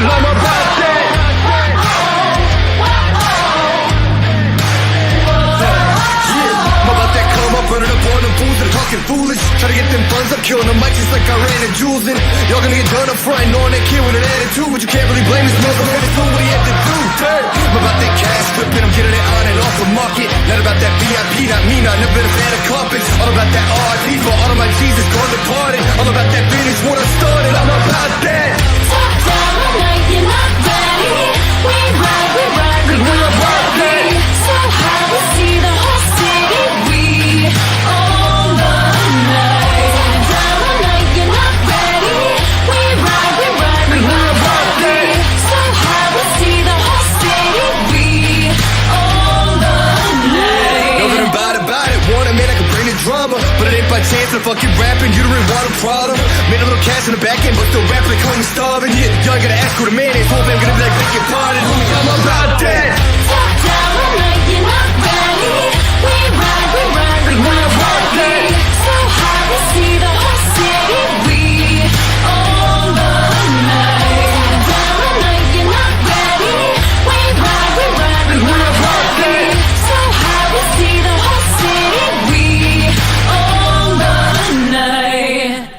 I'm about that. I'm about that come up, running up on them fools that are talking foolish. Try to get them funds up, killing them mic just like I ran and Jules in. Y'all gonna get done up front, knowing that kid with an attitude, but you can't really blame this motherfucker for what he had to do. I'm about that cash flipping, I'm getting it on and off the market. Not about that VIP, not me, not never been a fan of carpets. All about that RIP for all of my Jesus gone departed. All about that finish when I started, I'm about that. Top down, I know you're not ready. We ride, we're about that. So high, we see the whole city. We own the night. Top down, I know you're not ready. We ride, we're about that. So high, we see the whole city. We own the night. Know that I'm about it. Want a man I can bring the drama, but it ain't by chance that I'm fucking rapping. You don't really want a problem. Made a little cash in the back end, but still rapping like homie starving. Yeah, y'all gotta ask who the man is. Hope I'm gonna be like, beg your pardon. Homie, I'm about that. Top down, I know you're not ready. We ride, we're about that. So high, we see the whole city. We own the night. Top down, I know you're not ready. We ride, we're about that. So high, we see the whole city. We own the night.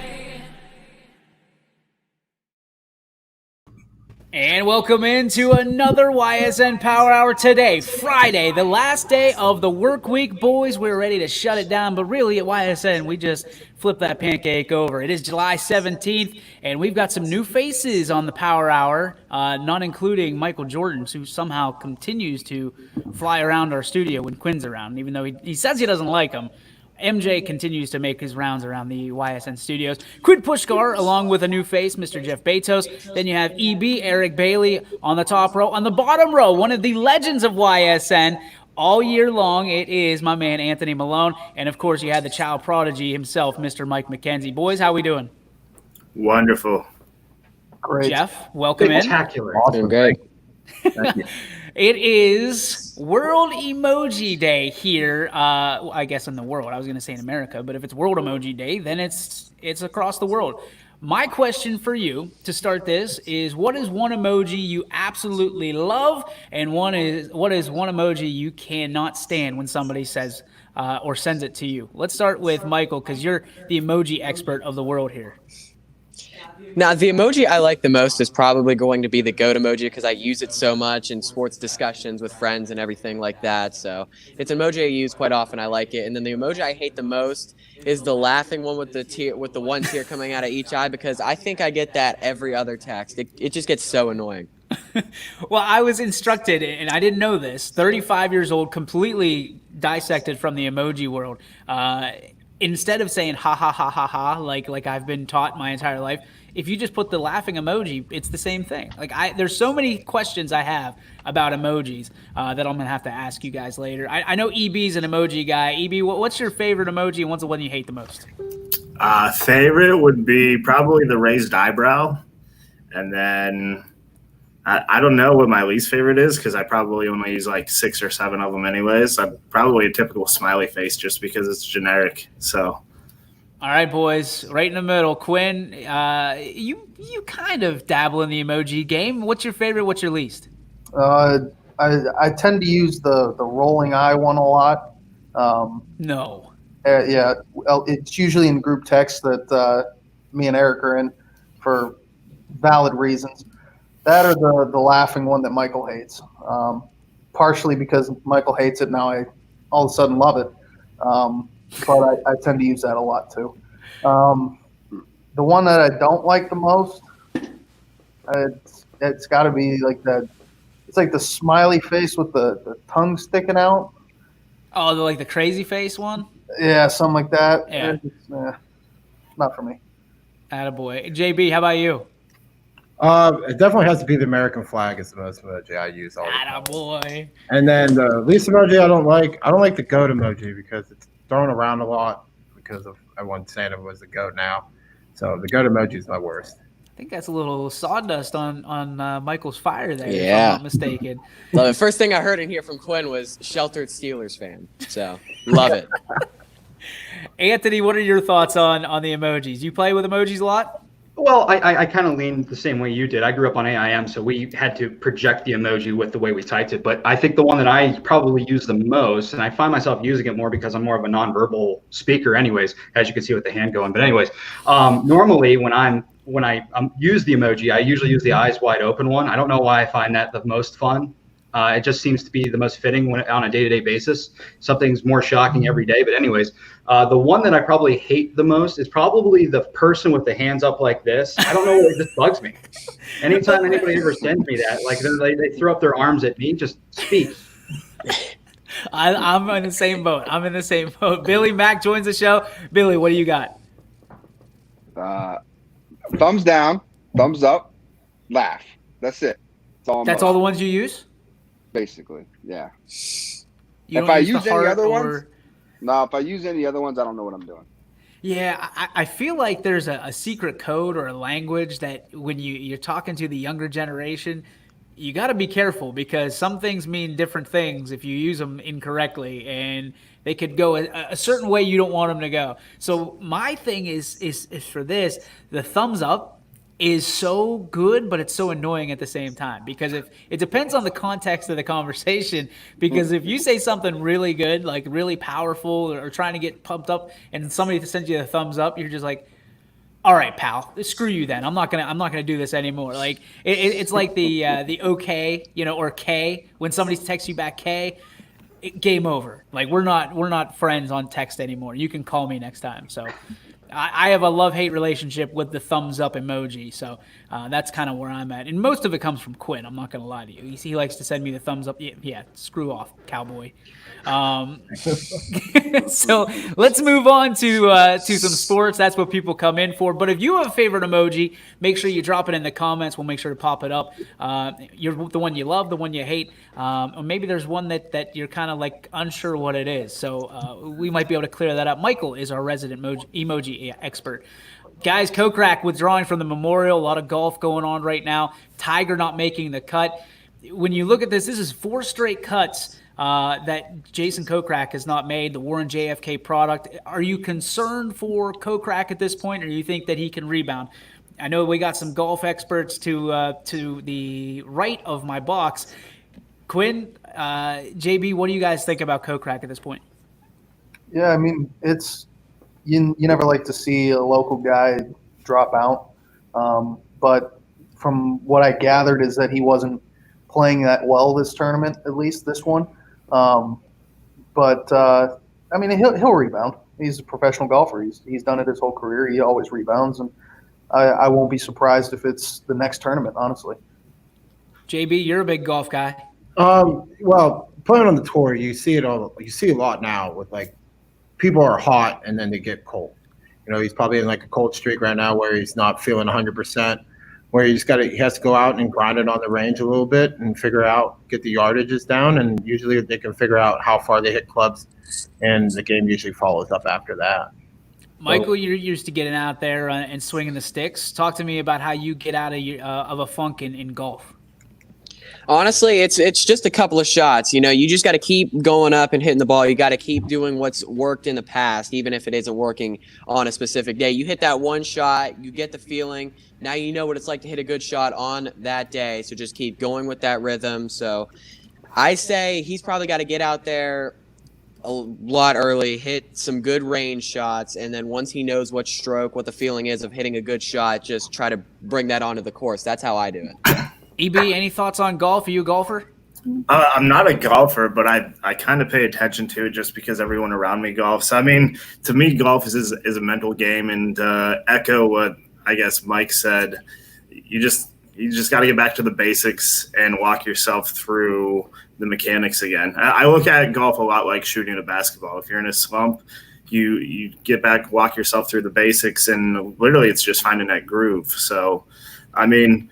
And welcome into another YSN Power Hour today, Friday, the last day of the work week. Boys, we're ready to shut it down, but really at YSN, we just flip that pancake over. It is July 17th, and we've got some new faces on the Power Hour, not including Michael Jordan, who somehow continues to fly around our studio when Quinn's around, even though he says he doesn't like him. MJ continues to make his rounds around the YSN studios. Quinn Pushkar, along with a new face, Mr. Jeff Bezos. Then you have EB, Eric Bailey on the top row. On the bottom row, one of the legends of YSN all year long, it is my man Anthony Malone. And, of course, you had the child prodigy himself, Mr. Mike McKenzie. Boys, how we doing? Wonderful. Great. Jeff, welcome in. Spectacular. Awesome. Great. Thank you. It is World Emoji Day here, I guess in the world. I was going to say in America, but if it's World Emoji Day, then it's across the world. My question for you to start this is, what is one emoji you absolutely love, and what is one emoji you cannot stand when somebody says or sends it to you? Let's start with Michael, because you're the emoji expert of the world here. Now, the emoji I like the most is probably going to be the goat emoji because I use it so much in sports discussions with friends and everything like that. So it's an emoji I use quite often. I like it. And then the emoji I hate the most is the laughing one with the one tear coming out of each eye, because I think I get that every other text. It just gets so annoying. Well, I was instructed, and I didn't know this, 35 years old, completely dissected from the emoji world. Instead of saying ha ha ha ha ha like I've been taught my entire life, if you just put the laughing emoji, it's the same thing. There's so many questions I have about emojis that I'm gonna have to ask you guys later. I know EB's an emoji guy. EB, what's your favorite emoji, and what's the one you hate the most? Favorite would be probably the raised eyebrow, and then I don't know what my least favorite is because I probably only use like 6 or 7 of them anyways. I'm probably a typical smiley face just because it's generic. So. All right, boys, right in the middle. Quinn, you kind of dabble in the emoji game. What's your favorite? What's your least? I tend to use the rolling eye one a lot. No. Yeah, it's usually in group text that me and Eric are in for valid reasons. That or the laughing one that Michael hates. Partially because Michael hates it, now I all of a sudden love it. But I tend to use that a lot too. The one that I don't like the most, it's got to be like that. It's like the smiley face with the tongue sticking out. Oh, like the crazy face one? Yeah, something like that. Yeah. Not for me. Attaboy. JB, how about you? It definitely has to be the American flag is the most emoji I use all the time. Attaboy. And then the least emoji I don't like the goat emoji because it's thrown around a lot because of everyone saying it was the goat now. So the goat emoji is my worst. I think that's a little sawdust on Michael's fire there, Yeah. if I'm not mistaken. Love it. First thing I heard in here from Quinn was sheltered Steelers fan. So love it. Anthony, what are your thoughts on the emojis? You play with emojis a lot? Well, I kind of lean the same way you did. I grew up on AIM, so we had to project the emoji with the way we typed it. But I think the one that I probably use the most, and I find myself using it more because I'm more of a nonverbal speaker, anyways, as you can see with the hand going. But anyways, normally when I use the emoji, I usually use the eyes wide open one. I don't know why I find that the most fun. It just seems to be the most fitting when on a day-to-day basis. Something's more shocking every day. But anyways, the one that I probably hate the most is probably the person with the hands up like this. I don't know, it just bugs me. Anytime anybody ever sends me that, like they throw up their arms at me, just speak. I'm in the same boat. I'm in the same boat. Billy Mack joins the show. Billy, what do you got? Thumbs down, thumbs up, laugh. That's it. That's all the ones you use? Basically, yeah. You If I the use any heart other or- ones, no. If I use any other ones, I don't know what I'm doing. Yeah, I feel like there's a secret code or a language that when you're talking to the younger generation, you got to be careful because some things mean different things if you use them incorrectly, and they could go a certain way you don't want them to go. So my thing is for this, the thumbs up is so good, but it's so annoying at the same time because if it depends on the context of the conversation. Because if you say something really good, like really powerful, or trying to get pumped up, and somebody sends you a thumbs up, you're just like, all right, pal, screw you then. I'm not gonna do this anymore. Like it's like the okay, or K when somebody texts you back K. Game over. Like we're not friends on text anymore. You can call me next time. So I have a love-hate relationship with the thumbs up emoji. So that's kind of where I'm at. And most of it comes from Quinn. I'm not going to lie to you. He likes to send me the thumbs up. Yeah, screw off, cowboy. So let's move on to some sports. That's what people come in for. But if you have a favorite emoji, make sure you drop it in the comments. We'll make sure to pop it up. You're the one you love, the one you hate, or maybe there's one that you're kind of like unsure what it is. So we might be able to clear that up. Michael is our resident emoji expert. Guys, Kokrak withdrawing from the Memorial. A lot of golf going on right now. Tiger not making the cut. When you look at this is 4 straight cuts that Jason Kokrak has not made, the Warren JFK product. Are you concerned for Kokrak at this point, or do you think that he can rebound? I know we got some golf experts to the right of my box. Quinn, JB, what do you guys think about Kokrak at this point? Yeah, I mean, it's you never like to see a local guy drop out. But from what I gathered is that he wasn't playing that well this tournament, at least this one. But I mean, he'll rebound. He's a professional golfer. He's done it his whole career. He always rebounds, and I won't be surprised if it's the next tournament, honestly. JB, you're a big golf guy. Well, playing on the tour, you see it all. You see a lot now with like people are hot and then they get cold. He's probably in like a cold streak right now where he's not feeling 100%. Where he has to go out and grind it on the range a little bit and get the yardages down, and usually they can figure out how far they hit clubs, and the game usually follows up after that. Michael, you're used to getting out there and swinging the sticks. Talk to me about how you get out of a funk in golf. Honestly, it's just a couple of shots. You just got to keep going up and hitting the ball. You got to keep doing what's worked in the past, even if it isn't working on a specific day. You hit that one shot, you get the feeling. Now you know what it's like to hit a good shot on that day. So just keep going with that rhythm. So I say he's probably got to get out there a lot early, hit some good range shots, and then once he knows what the feeling is of hitting a good shot, just try to bring that onto the course. That's how I do it. EB, any thoughts on golf? Are you a golfer? I'm not a golfer, but I kind of pay attention to it just because everyone around me golfs. I mean, to me, golf is a mental game, and echo what I guess Mike said. You just got to get back to the basics and walk yourself through the mechanics again. I look at golf a lot like shooting a basketball. If you're in a slump, you get back, walk yourself through the basics, and literally it's just finding that groove. So, I mean,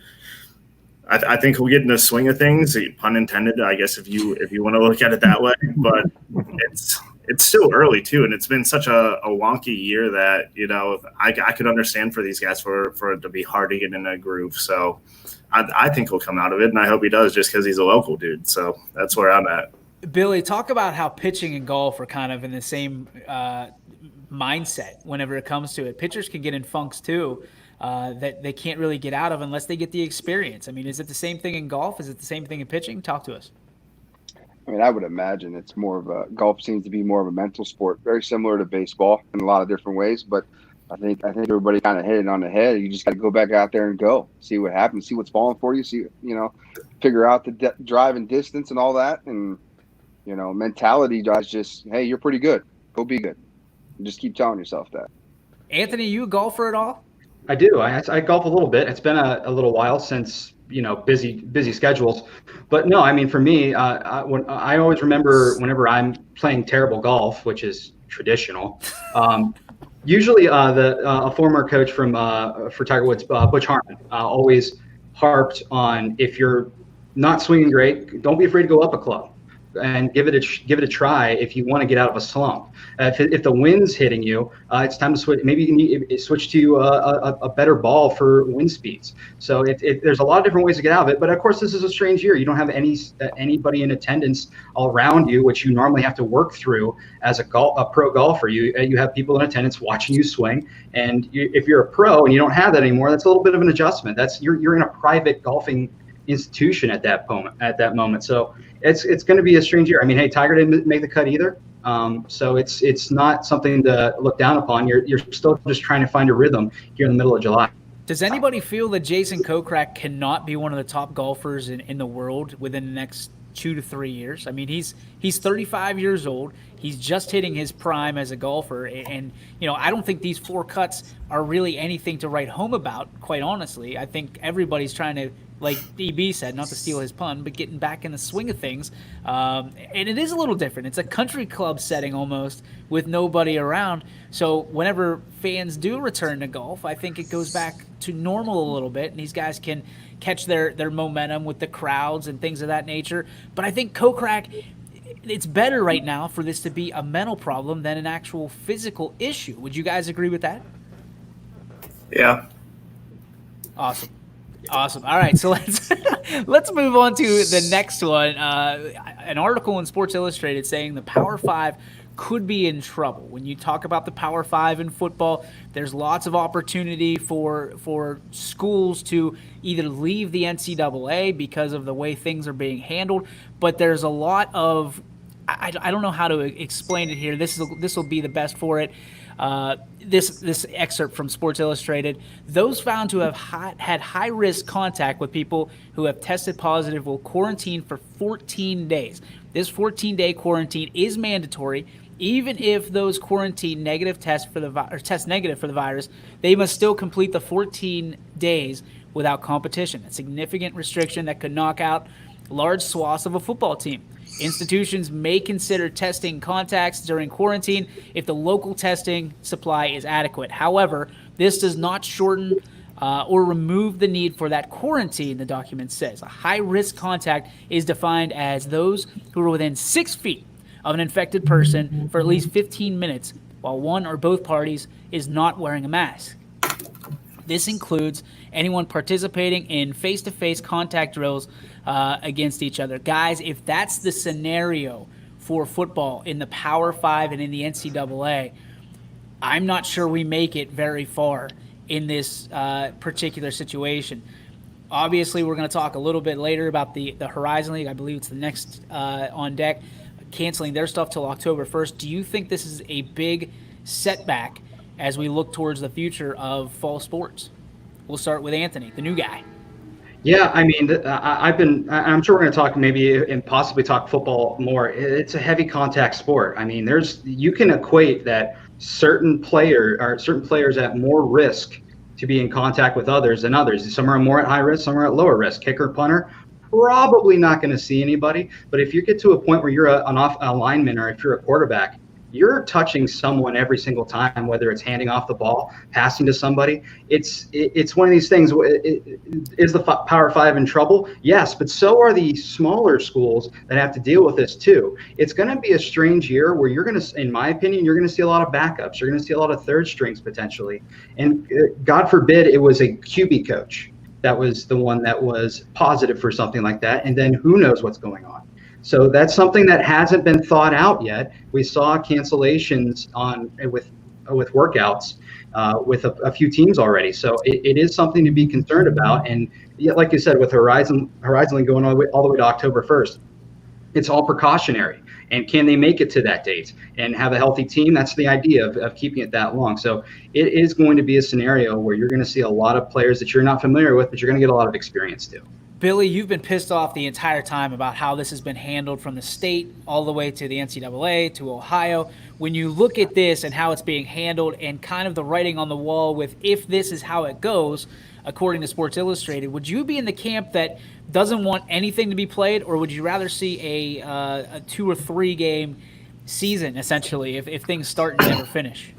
I think we'll get in the swing of things, pun intended, I guess, if you want to look at it that way. But it's still early too, and it's been such a wonky year that I could understand for these guys for it to be hard to get in a groove. So I think he'll come out of it, and I hope he does, just because he's a local dude. So that's where I'm at. Billy, talk about how pitching and golf are kind of in the same mindset whenever it comes to it. Pitchers can get in funks too. that they can't really get out of unless they get the experience. I mean, is it the same thing in golf? Is it the same thing in pitching? Talk to us. I mean, I would imagine it's more of a golf seems to be more of a mental sport, very similar to baseball in a lot of different ways. But I think everybody kind of hit it on the head. You just got to go back out there and go, see what happens, see what's falling for you, figure out the drive and distance and all that. And mentality guys, just hey, you're pretty good, go be good, and just keep telling yourself that. Anthony, you a golfer at all? I do. I golf a little bit. It's been a little while since busy schedules, but no, I mean for me, I always remember whenever I'm playing terrible golf, which is traditional. Usually, a former coach for Tiger Woods, Butch Harmon, always harped on if you're not swinging great, don't be afraid to go up a club and give it a try if you want to get out of a slump. If the wind's hitting you, it's time to switch. Maybe you need to switch to a better ball for wind speeds. So there's a lot of different ways to get out of it. But of course, this is a strange year. You don't have anybody in attendance all around you, which you normally have to work through as a pro golfer. You have people in attendance watching you swing, and if you're a pro and you don't have that anymore, that's a little bit of an adjustment. You're in a private golfing institution at that moment. So it's going to be a strange year. I mean, hey, Tiger didn't make the cut either. So it's not something to look down upon. You're still just trying to find a rhythm here in the middle of July. Does anybody feel that Jason Kokrak cannot be one of the top golfers in the world within the next 2 to 3 years? I mean, he's 35 years old. He's just hitting his prime as a golfer. And I don't think these 4 cuts are really anything to write home about, quite honestly. I think everybody's trying to, like DB said, not to steal his pun, but getting back in the swing of things. And it is a little different. It's a country club setting almost with nobody around. So whenever fans do return to golf, I think it goes back to normal a little bit, and these guys can catch their momentum with the crowds and things of that nature. But I think Kokrak, it's better right now for this to be a mental problem than an actual physical issue. Would you guys agree with that? Yeah. Awesome. All right, so let's move on to the next one. An article in Sports Illustrated saying the Power 5 could be in trouble. When you talk about the Power 5 in football, there's lots of opportunity for schools to either leave the NCAA because of the way things are being handled, but there's a lot of I don't know how to explain it here. This will be the best for it. This excerpt from Sports Illustrated: those found to have had high-risk contact with people who have tested positive will quarantine for 14 days. This 14-day quarantine is mandatory. Even if those quarantine negative test negative for the virus, they must still complete the 14 days without competition. A significant restriction that could knock out large swaths of a football team. Institutions may consider testing contacts during quarantine if the local testing supply is adequate. However, this does not shorten or remove the need for that quarantine, the document says. A high-risk contact is defined as those who are within 6 feet of an infected person for at least 15 minutes while one or both parties is not wearing a mask. This includes anyone participating in face-to-face contact drills against each other. Guys, if that's the scenario for football in the Power 5 and in the NCAA, I'm not sure we make it very far in this particular situation. Obviously, we're going to talk a little bit later about the Horizon League. I believe it's the next on deck, canceling their stuff till October 1st. Do you think this is a big setback as we look towards the future of fall sports? We'll start with Anthony, the new guy. Yeah, I mean, I'm sure we're going to talk maybe and possibly talk football more. It's a heavy contact sport. I mean, you can equate that certain players at more risk to be in contact with others than others. Some are more at high risk, some are at lower risk. Kicker, punter, probably not going to see anybody. But if you get to a point where you're a lineman or if you're a quarterback, you're touching someone every single time, whether it's handing off the ball, passing to somebody. It's one of these things. Is the Power 5 in trouble? Yes, but so are the smaller schools that have to deal with this too. It's going to be a strange year where you're going to, in my opinion, you're going to see a lot of backups. You're going to see a lot of third strings potentially. And God forbid it was a QB coach that was the one that was positive for something like that. And then who knows what's going on. So that's something that hasn't been thought out yet. We saw cancellations with with workouts with a few teams already. So it is something to be concerned about. And yeah, like you said, with Horizon League going all the way to October 1st, it's all precautionary. And can they make it to that date and have a healthy team? That's the idea of keeping it that long. So it is going to be a scenario where you're going to see a lot of players that you're not familiar with, but you're going to get a lot of experience too. Billy, you've been pissed off the entire time about how this has been handled from the state all the way to the NCAA to Ohio. When you look at this and how it's being handled and kind of the writing on the wall with if this is how it goes, according to Sports Illustrated, would you be in the camp that doesn't want anything to be played, or would you rather see a 2 or 3 game season, essentially, if things start and never finish?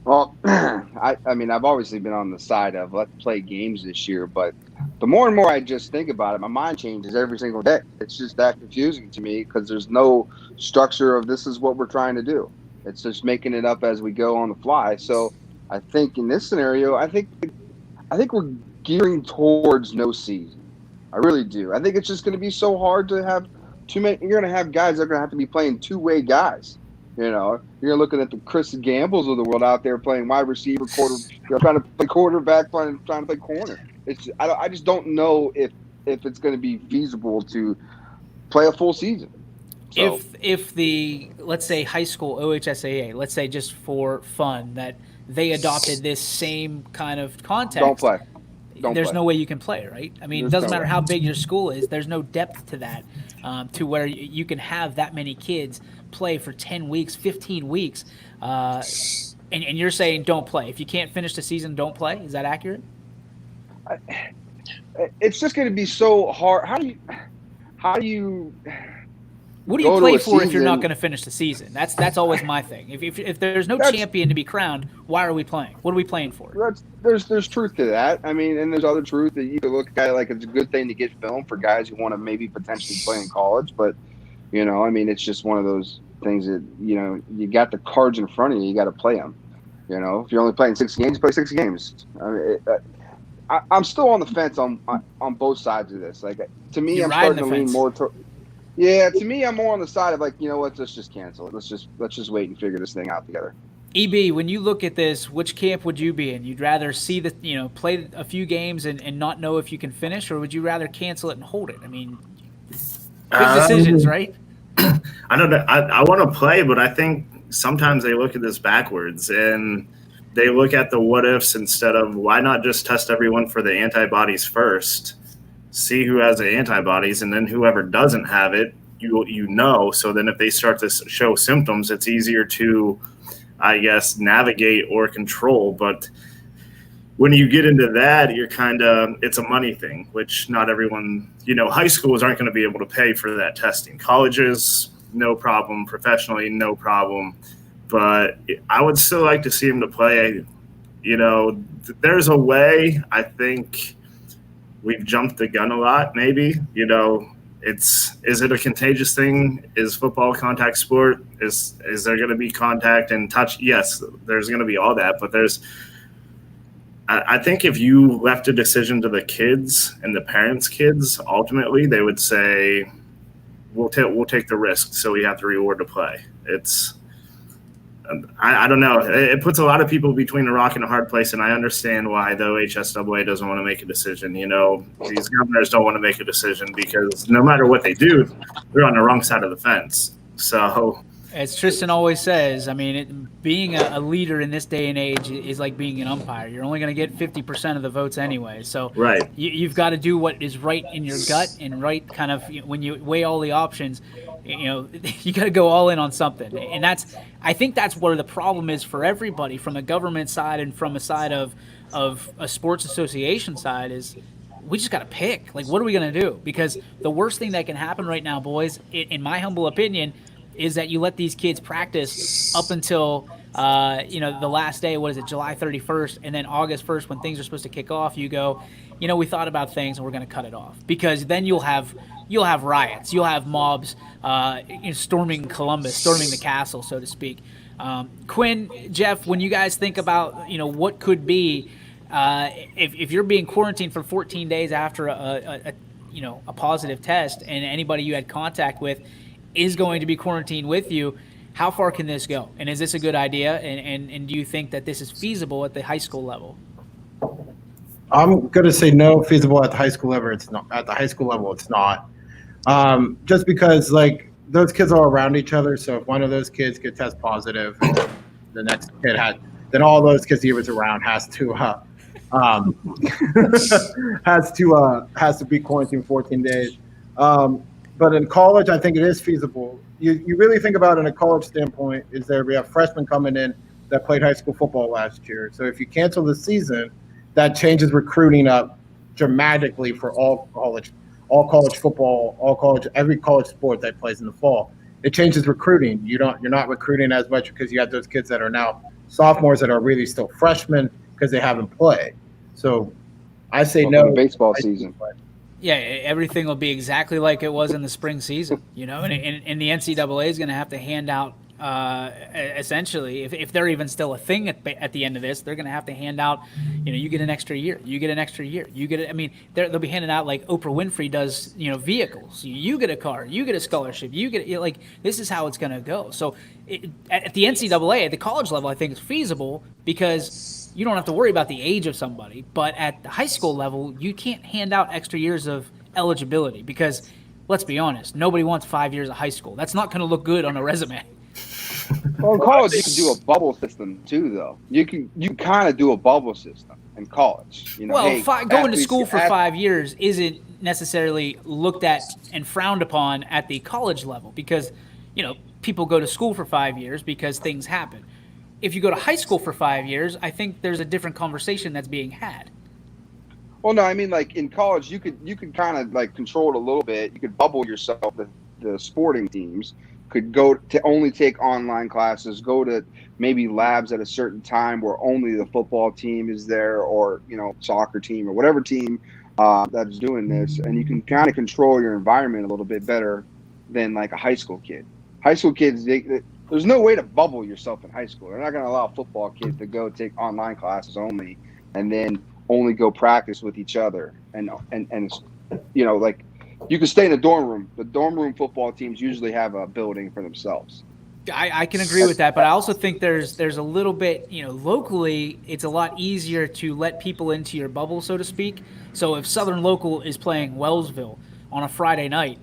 Well, I mean, I've obviously been on the side of let's play games this year, but the more and more I just think about it, my mind changes every single day. It's just that confusing to me because there's no structure of this is what we're trying to do. It's just making it up as we go on the fly. So I think in this scenario, I think we're gearing towards no season. I really do. I think it's just going to be so hard to have too many. You're going to have guys that are going to have to be playing two-way guys. You know, you're looking at the Chris Gambles of the world out there playing wide receiver, trying to play quarterback, trying to play corner. I just don't know if it's going to be feasible to play a full season. So, if the, let's say, high school OHSAA, let's say just for fun, that they adopted this same kind of context. Don't play. There's no way you can play, right? I mean, it doesn't matter how big your school is. There's no depth to that, to where you can have that many kids play for 10 weeks, 15 weeks. And you're saying don't play. If you can't finish the season, don't play. Is that accurate? It's just going to be so hard. How do you what do you play for if you're not going to finish the season? That's always my thing. If there's no champion to be crowned, why are we playing? What are we playing for? There's truth to that. I mean, and there's other truth that you could look at like it's a good thing to get film for guys who want to maybe potentially play in college. But, you know, I mean, it's just one of those things that, you know, you got the cards in front of you. You got to play them. You know, if you're only playing 6 games, play 6 games. I mean, I'm still on the fence on both sides of this. Like, to me, I'm starting to lean more toward. Yeah, to me, I'm more on the side of like, you know what, let's just cancel it. Let's just wait and figure this thing out together. EB, when you look at this, which camp would you be in? You'd rather see play a few games and not know if you can finish, or would you rather cancel it and hold it? I mean, big decisions, right? I don't know. I want to play, but I think sometimes they look at this backwards and they look at the what ifs instead of why not just test everyone for the antibodies first, see who has the antibodies, and then whoever doesn't have it, you know. So then if they start to show symptoms, it's easier to, I guess, navigate or control. But when you get into that, you're it's a money thing, which not everyone, high schools aren't going to be able to pay for that testing. Colleges, no problem. Professionally, no problem. But I would still like to see him to play. There's a way. I think we've jumped the gun a lot, maybe. Is it a contagious thing? Is football a contact sport? Is there going to be contact and touch? Yes, there's going to be all that. But I think if you left a decision to the kids and the parents' kids, ultimately they would say, we'll take the risk, so we have to reward to play. I don't know. It puts a lot of people between a rock and a hard place, and I understand why the OHSAA doesn't want to make a decision. These governors don't want to make a decision because no matter what they do, they're on the wrong side of the fence. So, as Tristan always says, I mean, being a leader in this day and age is like being an umpire. You're only going to get 50% of the votes anyway. So right. You've got to do what is right in your gut and right kind of when you weigh all the options. You got to go all in on something. And I think that's where the problem is for everybody from the government side and from a side of a sports association side is we just got to pick. Like, what are we going to do? Because the worst thing that can happen right now, boys, in my humble opinion, is that you let these kids practice up until, the last day, what is it, July 31st, and then August 1st when things are supposed to kick off, you go, we thought about things and we're going to cut it off. Because then you'll have riots, you'll have mobs storming Columbus, storming the castle, so to speak. Quinn, Jeff, when you guys think about, what could be, if you're being quarantined for 14 days after a positive test and anybody you had contact with is going to be quarantined with you, How far can this go? And is this a good idea? And do you think that this is feasible at the high school level? I'm gonna say no, feasible at the high school level. It's not at the high school level. It's not. Just because like those kids are around each other. So if one of those kids could test positive, and the next kid then all those kids he was around has to has to be quarantined 14 days. But in college, I think it is feasible. You really think about it in a college standpoint. We have freshmen coming in that played high school football last year. So if you cancel the season, that changes recruiting up dramatically for all college football, every college sport that plays in the fall. It changes recruiting. You're not recruiting as much because you have those kids that are now sophomores that are really still freshmen because they haven't played. So I say no. Baseball season. Yeah, everything will be exactly like it was in the spring season, and the NCAA is going to have to hand out, essentially, if they're even still a thing at the end of this, they're going to have to hand out, you get an extra year, you get an extra year, they'll be handing out like Oprah Winfrey does, vehicles. You get a car, you get a scholarship, you get like this is how it's going to go. So at the NCAA, at the college level, I think it's feasible because you don't have to worry about the age of somebody, but at the high school level, you can't hand out extra years of eligibility because, let's be honest, nobody wants 5 years of high school. That's not going to look good on a resume. Well, in college, you can do a bubble system too, though. You kind of do a bubble system in college. Going to school for 5 years isn't necessarily looked at and frowned upon at the college level because, people go to school for 5 years because things happen. If you go to high school for 5 years, I think there's a different conversation that's being had. Well, no, I mean, like in college, you could kind of like control it a little bit. You could bubble yourself. The sporting teams could go to only take online classes, go to maybe labs at a certain time where only the football team is there, or soccer team or whatever team that is doing this, and you can kind of control your environment a little bit better than like a high school kid. High school kids, there's no way to bubble yourself in high school. They're not going to allow football kids to go take online classes only and then only go practice with each other. And like you can stay in the dorm room. The dorm room football teams usually have a building for themselves. I can agree with that, but I also think there's a little bit, locally, it's a lot easier to let people into your bubble, so to speak. So if Southern Local is playing Wellsville on a Friday night,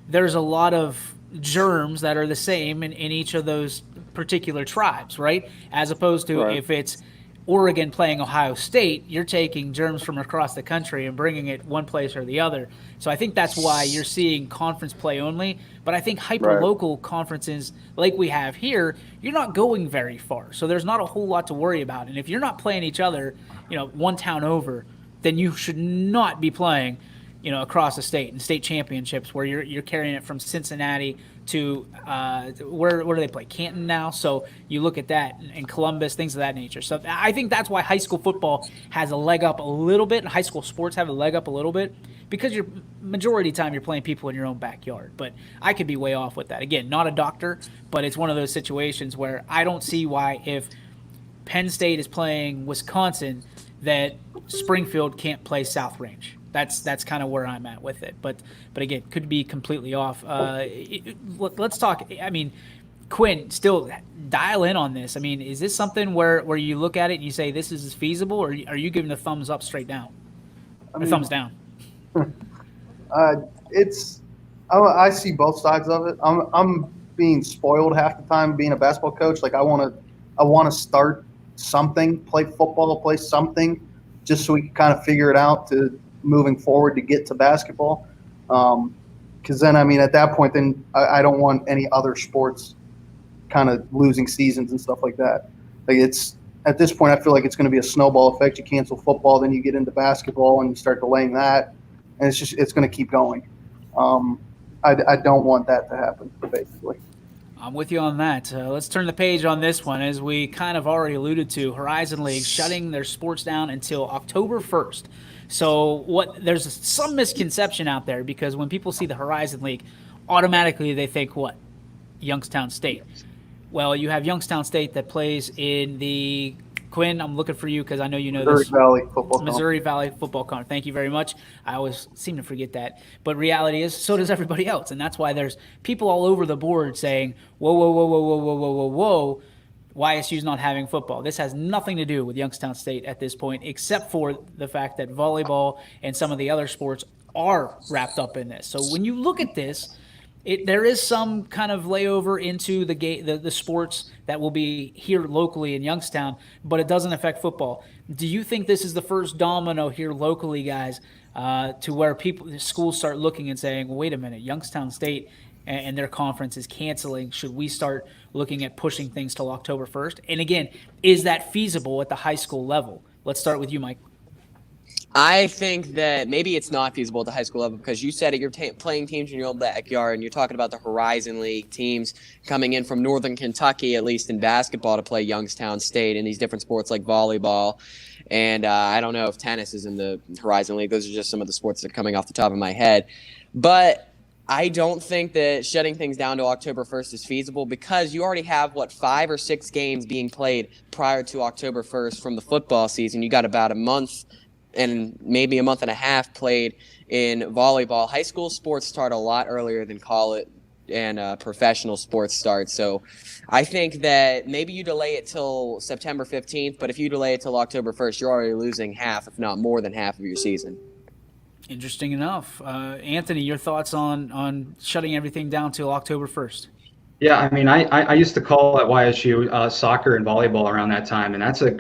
there's a lot of germs that are the same in each of those particular tribes, right? As opposed to if it's Oregon playing Ohio State, you're taking germs from across the country and bringing it one place or the other. So I think that's why you're seeing conference play only. But I think hyper-local conferences like we have here, you're not going very far. So there's not a whole lot to worry about. And if you're not playing each other, one town over, then you should not be playing across the state in state championships where you're carrying it from Cincinnati to where do they play? Canton now. So you look at that and Columbus, things of that nature. So I think that's why high school football has a leg up a little bit, and high school sports have a leg up a little bit because you're majority of the time you're playing people in your own backyard. But I could be way off with that. Again, not a doctor, but it's one of those situations where I don't see why if Penn State is playing Wisconsin that Springfield can't play South Range. That's kind of where I'm at with it. But again, could be completely off. Let's talk. I mean, Quinn, still dial in on this. I mean, is this something where you look at it and you say this is feasible, or are you giving the thumbs up straight down? Thumbs down? I see both sides of it. I'm being spoiled half the time being a basketball coach. Like I want to start something, play football, play something, just so we can kind of figure it out to moving forward to get to basketball. Because then, at that point, then I don't want any other sports kind of losing seasons and stuff like that. Like at this point, I feel like it's going to be a snowball effect. You cancel football, then you get into basketball and you start delaying that, and it's going to keep going. I don't want that to happen, basically. I'm with you on that. Let's turn the page on this one. As we kind of already alluded to, Horizon League shutting their sports down until October 1st. So there's some misconception out there because when people see the Horizon League, automatically they think what? Youngstown State. Well, you have Youngstown State that plays in the Quinn, I'm looking for you because I know you know Missouri this. Valley Football Conference. Missouri Valley Football Conference. Thank you very much. I always seem to forget that. But reality is, so does everybody else. And that's why there's people all over the board saying, whoa, whoa, whoa, whoa, whoa, whoa, whoa, whoa, whoa. YSU's not having football. This has nothing to do with Youngstown State at this point, except for the fact that volleyball and some of the other sports are wrapped up in this. So when you look at this, there is some kind of layover into the sports that will be here locally in Youngstown, but it doesn't affect football. Do you think this is the first domino here locally, guys, to where schools start looking and saying, well, wait a minute, Youngstown State and their conference is canceling. Should we start looking at pushing things till October 1st? And again, is that feasible at the high school level? Let's start with you, Mike. I think that maybe it's not feasible at the high school level because you said it, you're playing teams in your own backyard, and you're talking about the Horizon League teams coming in from Northern Kentucky, at least in basketball, to play Youngstown State in these different sports like volleyball. And I don't know if tennis is in the Horizon League. Those are just some of the sports that are coming off the top of my head. But I don't think that shutting things down to October 1st is feasible because you already have, 5 or 6 games being played prior to October 1st from the football season. You got about a month and maybe a month and a half played in volleyball. High school sports start a lot earlier than college and professional sports start. So I think that maybe you delay it till September 15th, but if you delay it till October 1st, you're already losing half, if not more than half of your season. Interesting enough. Anthony, your thoughts on shutting everything down till October 1st? Yeah, I mean, I used to call at YSU soccer and volleyball around that time, and that's a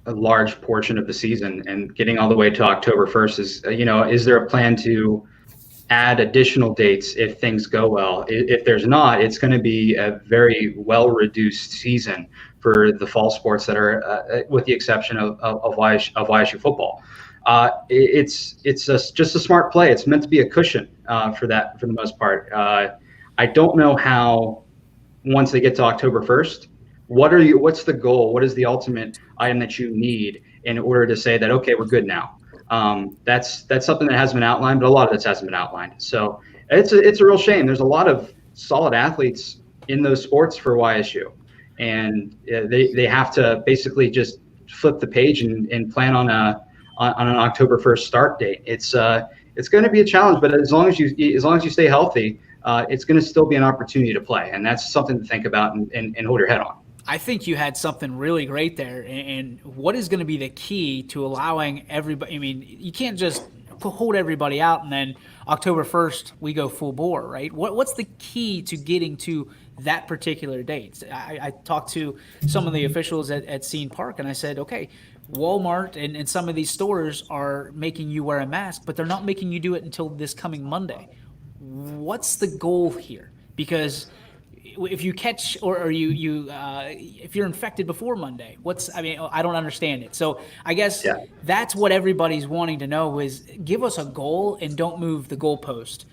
large portion of the season. And getting all the way to October 1st is there a plan to add additional dates if things go well? If there's not, it's going to be a very well-reduced season for the fall sports that are, with the exception of YSU football. It's just a smart play. It's meant to be a cushion for the most part. I don't know how, once they get to October 1st, what's the goal? What is the ultimate item that you need in order to say that, okay, we're good now? That's something that hasn't been outlined, but a lot of this hasn't been outlined. So it's a real shame. There's a lot of solid athletes in those sports for YSU, and they have to basically just flip the page and plan on an October 1st start date. It's going to be a challenge, but as long as you stay healthy, it's going to still be an opportunity to play, and that's something to think about and hold your head on. I think you had something really great there. And what is going to be the key to allowing everybody? I mean, you can't just hold everybody out and then October 1st we go full bore, right? What's the key to getting to that particular date? I talked to some of the officials at Scene Park, and I said, okay, Walmart and some of these stores are making you wear a mask, but they're not making you do it until this coming Monday. What's the goal here? Because if you catch or if you're infected before Monday, I don't understand it. So I guess that's what everybody's wanting to know is give us a goal and don't move the goalpost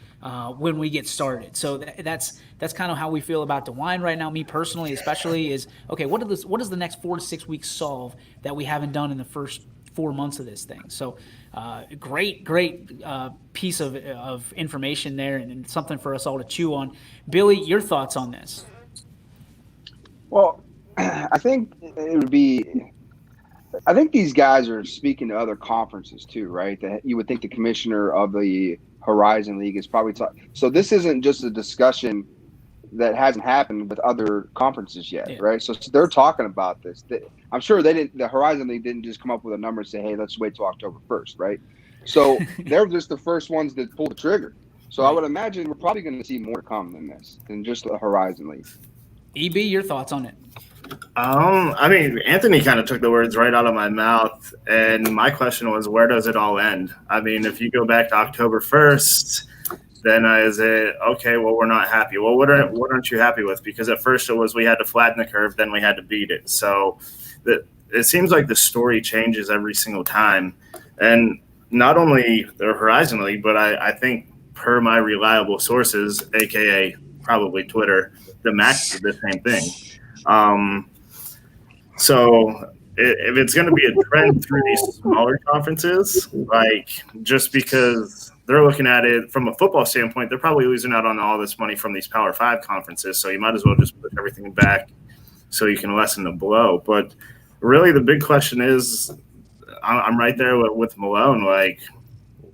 when we get started. So that's kind of how we feel about DeWine right now. Me personally, especially, is okay. What does the next 4 to 6 weeks solve that we haven't done in the first 4 months of this thing? So great piece of information there and something for us all to chew on. Billy, your thoughts on this? Well, I think these guys are speaking to other conferences too, right? That you would think the commissioner of the Horizon League is probably talking. So this isn't just a discussion that hasn't happened with other conferences yet, right? So they're talking about this. I'm sure the Horizon League didn't just come up with a number and say, hey, let's wait till October 1st, right? So they're just the first ones that pull the trigger. So I would imagine we're probably going to see more come than just the Horizon League. EB, your thoughts on it? I mean, Anthony kind of took the words right out of my mouth, and my question was, where does it all end? I mean, if you go back to October 1st, then is it, okay, well, we're not happy. Well, what aren't you happy with? Because at first it was we had to flatten the curve, then we had to beat it. So it seems like the story changes every single time. And not only the Horizon League, but I think per my reliable sources, a.k.a. probably Twitter, the MAC did the same thing. So if it's going to be a trend through these smaller conferences, like just because they're looking at it from a football standpoint, they're probably losing out on all this money from these Power 5 conferences. So you might as well just put everything back so you can lessen the blow. But really the big question is, I'm right there with Malone. Like,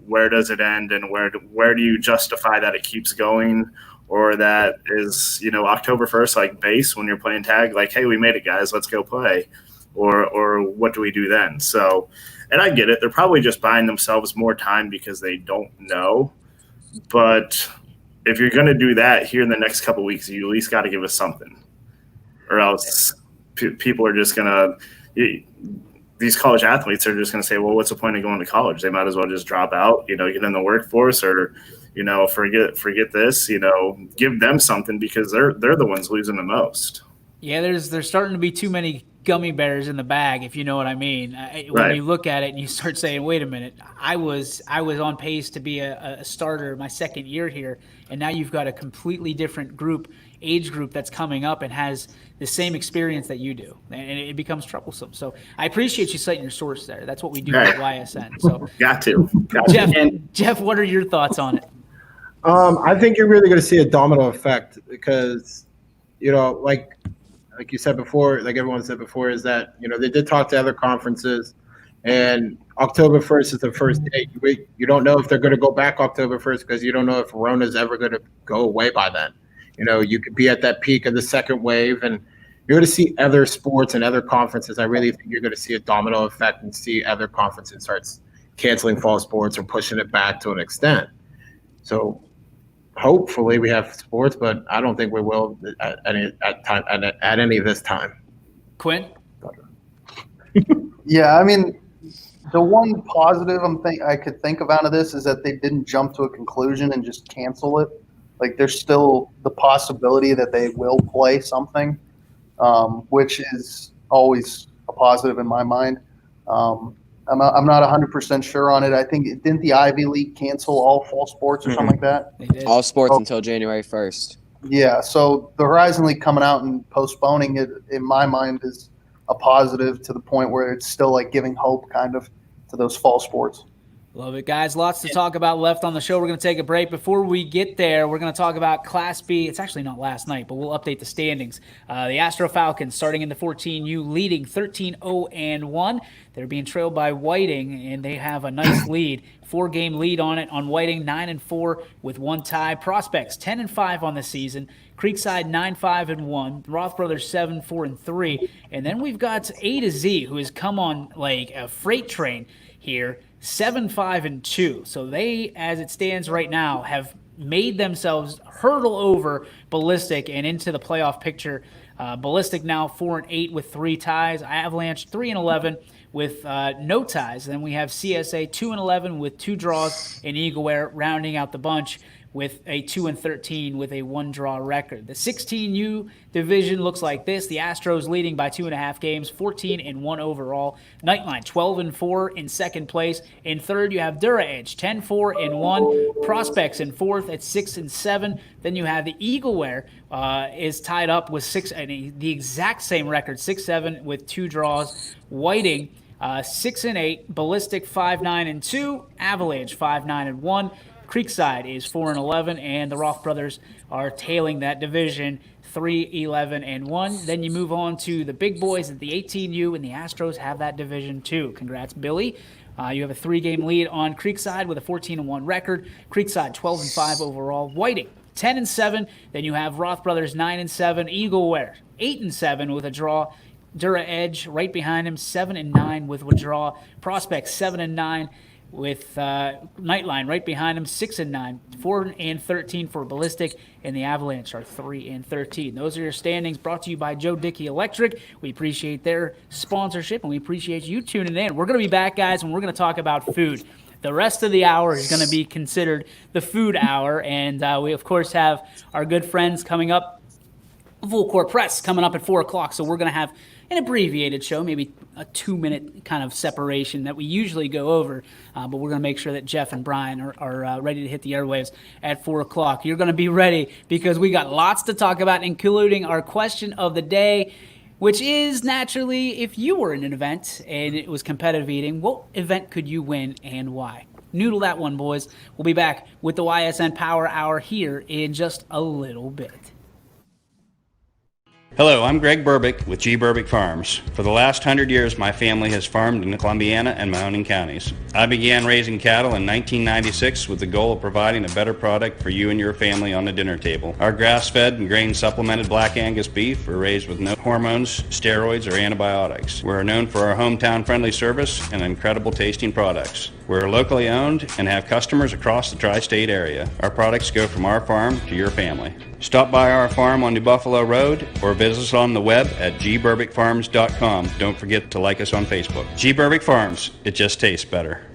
where does it end, and where do you justify that it keeps going, or that is, October 1st, like base when you're playing tag, like, hey, we made it, guys, let's go play, or what do we do then? So, and I get it, they're probably just buying themselves more time because they don't know, but if you're going to do that here in the next couple of weeks, you at least got to give us something, or else people are just going to. These college athletes are just going to say, well, what's the point of going to college? They might as well just drop out, get in the workforce, or, forget this, give them something, because they're the ones losing the most. Yeah, there's starting to be too many gummy bears in the bag, if you know what I mean. When Right. you look at it and you start saying, wait a minute, I was on pace to be a starter my second year here, and now you've got a completely different age group that's coming up and has the same experience that you do, and it becomes troublesome. So I appreciate you citing your source there. That's what we do Right. at YSN. So Got to. Jeff, what are your thoughts on it? I think you're really going to see a domino effect because, like you said before, like everyone said before, is that, they did talk to other conferences, and October 1st is the first date. You don't know if they're going to go back October 1st because you don't know if Rona's ever going to go away by then. You could be at that peak of the second wave, and you're going to see other sports and other conferences. I really think you're going to see a domino effect and see other conferences starts canceling fall sports or pushing it back to an extent. So hopefully we have sports, but I don't think we will at any of this time. Quinn? Yeah, I mean, the one positive I could think of out of this is that they didn't jump to a conclusion and just cancel it. Like, there's still the possibility that they will play something, which is always a positive in my mind. I'm not 100% sure on it. I think, didn't the Ivy League cancel all fall sports or something like that? They did. All sports until January 1st. Yeah, so the Horizon League coming out and postponing it, in my mind, is a positive to the point where it's still like giving hope kind of to those fall sports. Love it, guys. Lots to talk about left on the show. We're going to take a break. Before we get there, we're going to talk about Class B. It's actually not last night, but we'll update the standings. The Astro Falcons starting in the 14U, leading 13-0-1. They're being trailed by Whiting, and they have a nice lead. 4-game lead on it on Whiting, 9-4 with one tie. Prospects 10-5 on the season. Creekside 9-5-1. Roth Brothers 7-4-3. And then we've got A to Z, who has come on like a freight train here. 7-5-2. So they, as it stands right now, have made themselves hurdle over Ballistic and into the playoff picture. Ballistic now 4-8 with 3 ties. Avalanche 3-11 with no ties. Then we have CSA 2-11 with 2 draws, and Eagleware rounding out the bunch with a 2-13 with a 1-draw record. The 16U division looks like this. The Astros leading by 2.5 games, 14-1 overall. Nightline 12-4 in second place. In third, you have Dura Edge 10-4-1. Prospects in fourth at 6-7. Then you have the Eagleware is tied up with the exact same record, 6-7 with 2 draws. Whiting 6-8. Ballistic 5-9-2. Avalanche 5-9-1. Creekside is 4-11, and the Roth brothers are tailing that division 3-11-1. Then you move on to the big boys at the 18U, and the Astros have that division too. Congrats, Billy. You have a 3-game lead on Creekside with a 14-1 record. Creekside 12-5 overall. Whiting 10-7. Then you have Roth brothers 9-7. Eagleware 8-7 with a draw. Dura Edge right behind him 7-9 with a draw. Prospects 7-9. With Nightline right behind him, 6-9, 4-13 for Ballistic, and the Avalanche are 3-13. Those are your standings, brought to you by Joe Dickey Electric. We appreciate their sponsorship, and we appreciate you tuning in. We're going to be back, guys, and we're going to talk about food. The rest of the hour is going to be considered the food hour, and we, of course, have our good friends coming up. Full Court Press coming up at 4 o'clock, so we're going to have an abbreviated show, maybe a 2-minute kind of separation that we usually go over, but we're going to make sure that Jeff and Brian are ready to hit the airwaves at 4 o'clock. You're going to be ready because we got lots to talk about, including our question of the day, which is naturally, if you were in an event and it was competitive eating, what event could you win and why? Noodle that one, boys. We'll be back with the YSN Power Hour here in just a little bit. Hello, I'm Greg Burbick with G. Burbick Farms. For the last 100 years, my family has farmed in the Columbiana and Mahoning counties. I began raising cattle in 1996 with the goal of providing a better product for you and your family on the dinner table. Our grass-fed and grain-supplemented Black Angus beef are raised with no hormones, steroids, or antibiotics. We're known for our hometown-friendly service and incredible tasting products. We're locally owned and have customers across the tri-state area. Our products go from our farm to your family. Stop by our farm on New Buffalo Road or visit us on the web at gburbickfarms.com. Don't forget to like us on Facebook. G. Burbick Farms, it just tastes better.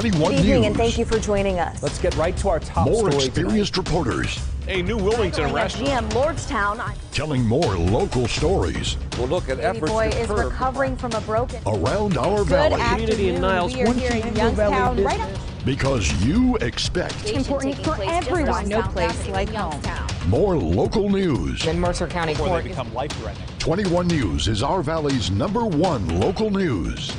Good evening, and thank you for joining us. Let's get right to our top More story experienced reporters. A new Wilmington restaurant. GM Lordstown. Telling more local stories. We'll look at Baby boy is recovering from a broken around our Good valley. Community in Niles. We are here in Youngstown, right up. Because you expect Important for everyone. No place like home. more local news. In Mercer County Before Court. they become life-threatening. 21 News is our valley's #1 local news.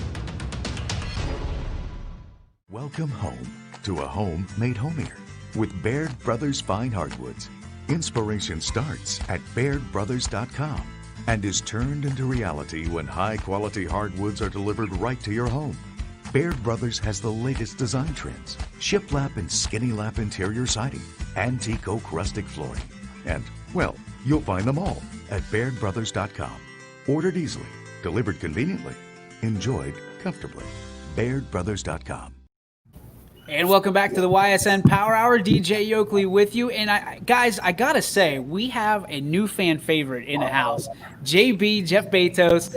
Welcome home to a home made homier with Baird Brothers Fine Hardwoods. Inspiration starts at BairdBrothers.com and is turned into reality when high-quality hardwoods are delivered right to your home. Baird Brothers has the latest design trends, shiplap and skinny lap interior siding, antique oak rustic flooring, and, well, you'll find them all at BairdBrothers.com. Ordered easily, delivered conveniently, enjoyed comfortably. BairdBrothers.com. And welcome back to the YSN Power Hour. DJ Yoakley with you. And guys, I gotta say, we have a new fan favorite in the house. JB, Jeff Bezos,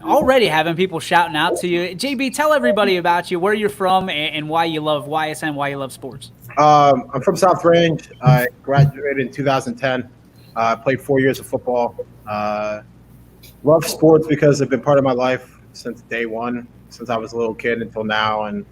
already having people shouting out to you. JB, tell everybody about you, where you're from, and why you love YSN, why you love sports. I'm from South Range. I graduated in 2010. Played 4 years of football. Love sports because they've been part of my life since day one, since I was a little kid until now. And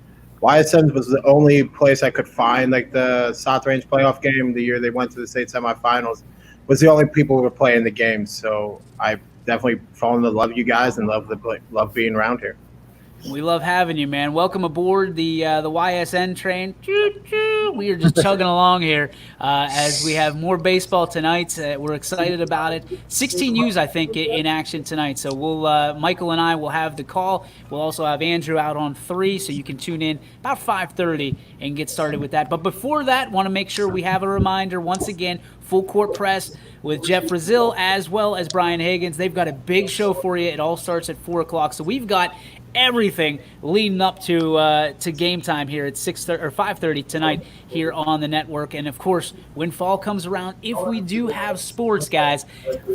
YSN was the only place I could find, like the South Range playoff game the year they went to the state semifinals, was the only people who were playing the game. So I definitely fallen to love you guys and love being around here. We love having you, man. Welcome aboard the YSN train. Choo-choo. We are just chugging along here as we have more baseball tonight. We're excited about it. 16U's, I think, in action tonight. So we'll Michael and I will have the call. We'll also have Andrew out on 3, so you can tune in about 5:30 and get started with that. But before that, want to make sure we have a reminder, once again, Full Court Press with Jeff Brazil as well as Brian Higgins. They've got a big show for you. It all starts at 4 o'clock. So we've got everything leading up to game time here at 6:30 or 5:30 tonight here on the network. And of course, when fall comes around, if we do have sports, guys,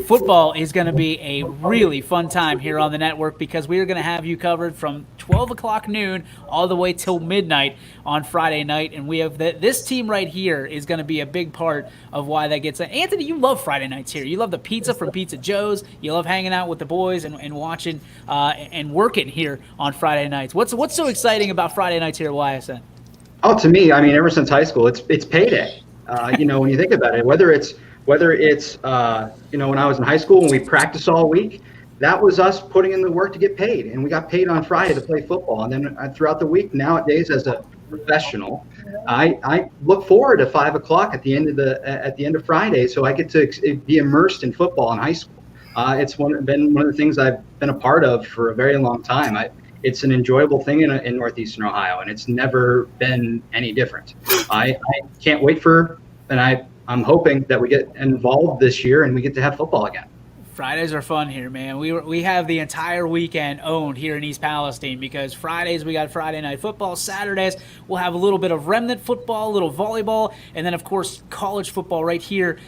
football is going to be a really fun time here on the network, because we are going to have you covered from 12 o'clock noon all the way till midnight on Friday night. And we have this team right here is going to be a big part of why that gets. Anthony, you love Friday nights here. You love the pizza from Pizza Joe's. You love hanging out with the boys and watching and working here on Friday nights. What's so exciting about Friday nights here at YSN? Oh, to me, I mean, ever since high school, it's payday. When you think about it, whether it's when I was in high school and we practiced all week, that was us putting in the work to get paid, and we got paid on Friday to play football. And then throughout the week, nowadays as a professional, I look forward to 5 o'clock at the end of Friday, so I get to be immersed in football in high school. It's been one of the things I've been a part of for a very long time. It's an enjoyable thing in Northeastern Ohio, and it's never been any different. I can't wait and I'm hoping that we get involved this year and we get to have football again. Fridays are fun here, man. We have the entire weekend owned here in East Palestine, because Fridays we got Friday night football. Saturdays we'll have a little bit of remnant football, a little volleyball, and then of course college football right here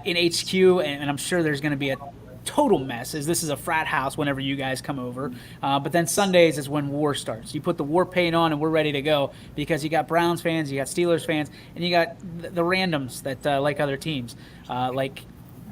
in HQ. And I'm sure there's going to be a total mess, as this is a frat house whenever you guys come over. But then Sundays is when war starts. You put the war paint on and we're ready to go, because you got Browns fans, you got Steelers fans, and you got the randoms that like other teams, like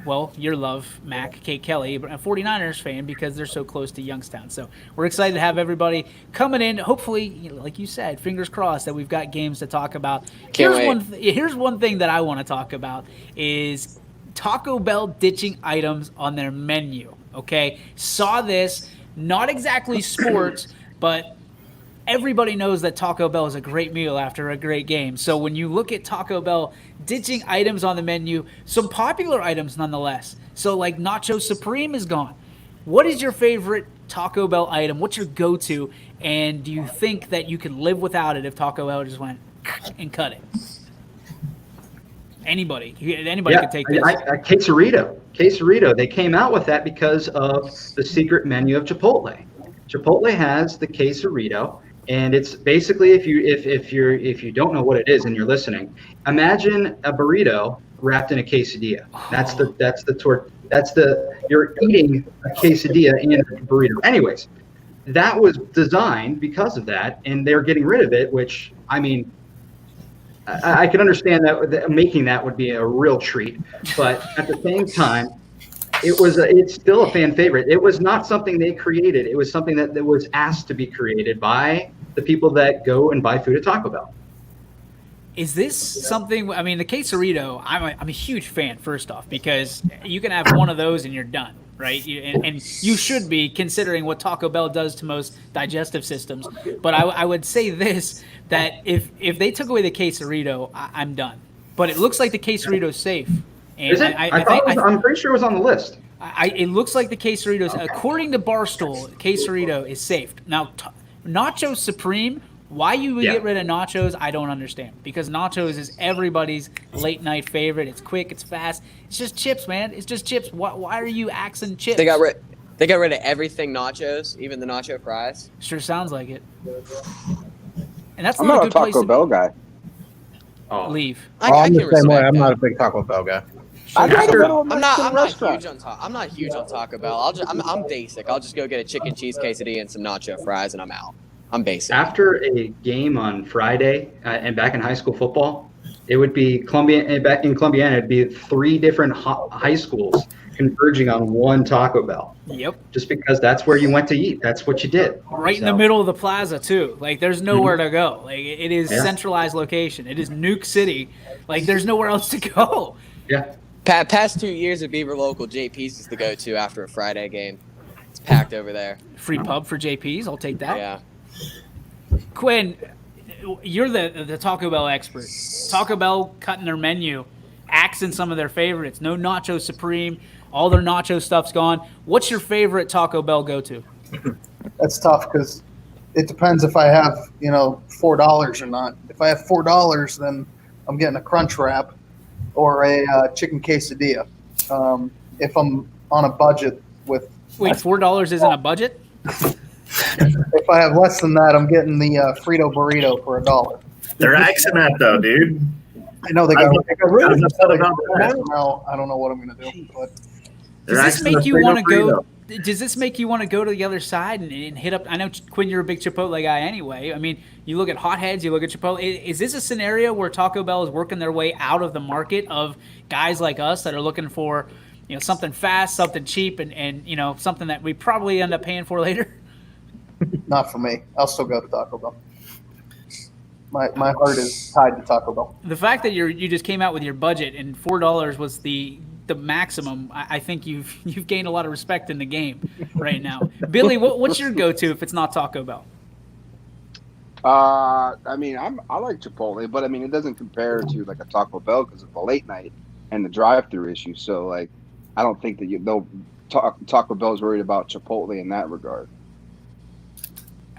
well, your love, Mac, Kate Kelly, a 49ers fan because they're so close to Youngstown. So we're excited to have everybody coming in. Hopefully, like you said, fingers crossed that we've got games to talk about. Can't Here's one thing that I want to talk about is Taco Bell ditching items on their menu. Okay, saw this, not exactly sports, but everybody knows that Taco Bell is a great meal after a great game. So when you look at Taco Bell ditching items on the menu, some popular items nonetheless. So like Nacho Supreme is gone. What is your favorite Taco Bell item? What's your go-to? And do you think that you could live without it if Taco Bell just went and cut it? Anybody could take this. Quesarito. They came out with that because of the secret menu of Chipotle. Chipotle has the quesarito, and it's basically if you don't know what it is and you're listening, imagine a burrito wrapped in a quesadilla. You're eating a quesadilla in a burrito. Anyways, that was designed because of that, and they're getting rid of it. Which I mean, I can understand that making that would be a real treat, but at the same time, it's still a fan favorite. It was not something they created. It was something that was asked to be created by the people that go and buy food at Taco Bell. Is this something? I mean, the quesarito. I'm a huge fan. First off, because you can have one of those and you're done, right? And you should be, considering what Taco Bell does to most digestive systems. But I would say this, that if they took away the quesarito, I'm done. But it looks like the quesarito's safe. And is it? I'm pretty sure it was on the list. It looks like the quesarito's, according to Barstool, quesarito is safe. Now, Nacho Supreme. Why you would get rid of nachos, I don't understand. Because nachos is everybody's late night favorite. It's quick, it's fast. It's just chips, man. It's just chips. Why are you axing chips? They got rid of everything nachos, even the nacho fries. Sure sounds like it. And that's I'm not not a a good place Taco to Bell guy. leave. I'm the same way. I'm not a big Taco Bell guy. I'm not huge on Taco Bell. I'm basic. I'll just go get a chicken cheese quesadilla and some nacho fries, and I'm out. I'm basic. After a game on Friday, and back in high school football, it would be back in Columbiana, it'd be 3 different high schools converging on one Taco Bell. Yep. Just because that's where you went to eat. That's what you did. Right in the middle of the plaza, too. Like, there's nowhere to go. Like, it is centralized location. It is Nuke City. Like, there's nowhere else to go. Yeah. Past 2 years at Beaver Local, JP's is the go-to after a Friday game. It's packed over there. Free pub for JP's. I'll take that. Yeah. Quinn, you're the Taco Bell expert. Taco Bell cutting their menu, axing some of their favorites. No Nacho Supreme. All their nacho stuff's gone. What's your favorite Taco Bell go-to? That's tough because it depends if I have, $4 or not. If I have $4, then I'm getting a crunch wrap or a chicken quesadilla. If I'm on a budget with... Wait, $4 isn't a budget? If I have less than that, I'm getting the Frito burrito for $1. They're axing that though, dude. I know they got rid of it. Now I don't know what I'm going to do. But does this make you want to go? Does this make you want to go to the other side and hit up? I know, Quinn, you're a big Chipotle guy anyway. I mean, you look at Hotheads, you look at Chipotle. Is this a scenario where Taco Bell is working their way out of the market of guys like us that are looking for, something fast, something cheap, and something that we probably end up paying for later? Not for me. I'll still go to Taco Bell. My heart is tied to Taco Bell. The fact that you just came out with your budget and $4 was the maximum, I think you've gained a lot of respect in the game right now. Billy, what's your go-to if it's not Taco Bell? I like Chipotle, but it doesn't compare to like a Taco Bell because of the late night and the drive-through issue. So I don't think that Taco Bell is worried about Chipotle in that regard.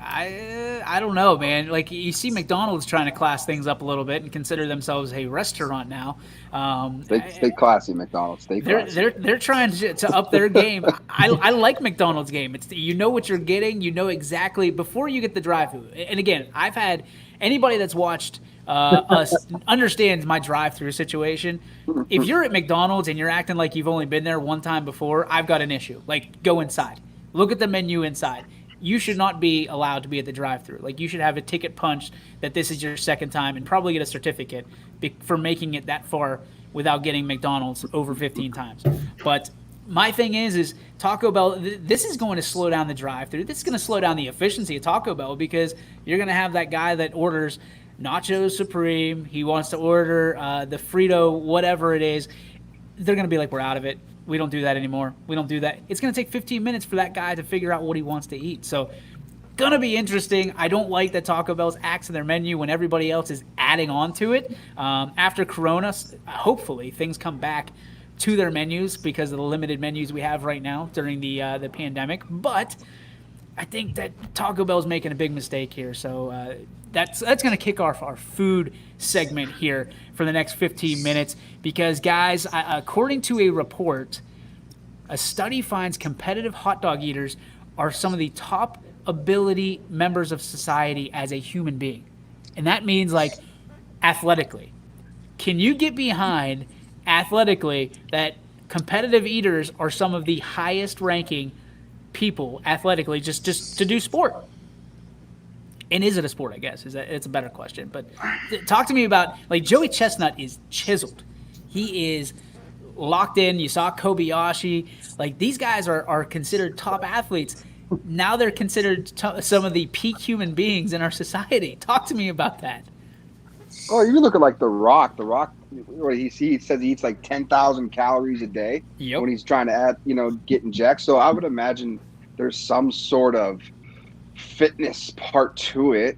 I don't know, man. Like, you see McDonald's trying to class things up a little bit and consider themselves a restaurant now. Stay classy, McDonald's. Stay classy. They're trying to up their game. I like McDonald's game. It's what you're getting. You know exactly before you get the drive-thru. And again, I've had anybody that's watched us understands my drive-thru situation. If you're at McDonald's and you're acting like you've only been there one time before, I've got an issue. Like, go inside. Look at the menu inside. you should not be allowed to be at the drive-thru. Like, you should have a ticket punched that this is your second time and probably get a certificate for making it that far without getting McDonald's over 15 times. But my thing is Taco Bell, this is going to slow down the drive-thru. This is going to slow down the efficiency of Taco Bell, because you're going to have that guy that orders Nachos Supreme. He wants to order the Frito, whatever it is. They're going to be like, we're out of it. We don't do that anymore. We don't do that. It's going to take 15 minutes for that guy to figure out what he wants to eat. So, going to be interesting. I don't like that Taco Bell's axing their menu when everybody else is adding on to it. After Corona, hopefully things come back to their menus because of the limited menus we have right now during the pandemic. But I think that Taco Bell's making a big mistake here. So that's going to kick off our food segment here for the next 15 minutes because, guys, according to a report, a study finds competitive hot dog eaters are some of the top ability members of society as a human being. And that means, like, athletically. Can you get behind athletically that competitive eaters are some of the highest ranking people athletically just to do sport? And is it a sport, I guess? It's a better question. But talk to me about, like, Joey Chestnut is chiseled. He is locked in. You saw Kobayashi. Like, these guys are considered top athletes. Now they're considered some of the peak human beings in our society. Talk to me about that. Oh, you look at, like, The Rock. The Rock, he says he eats like 10,000 calories a day when he's trying to get in jack. So I would imagine there's some sort of fitness part to it,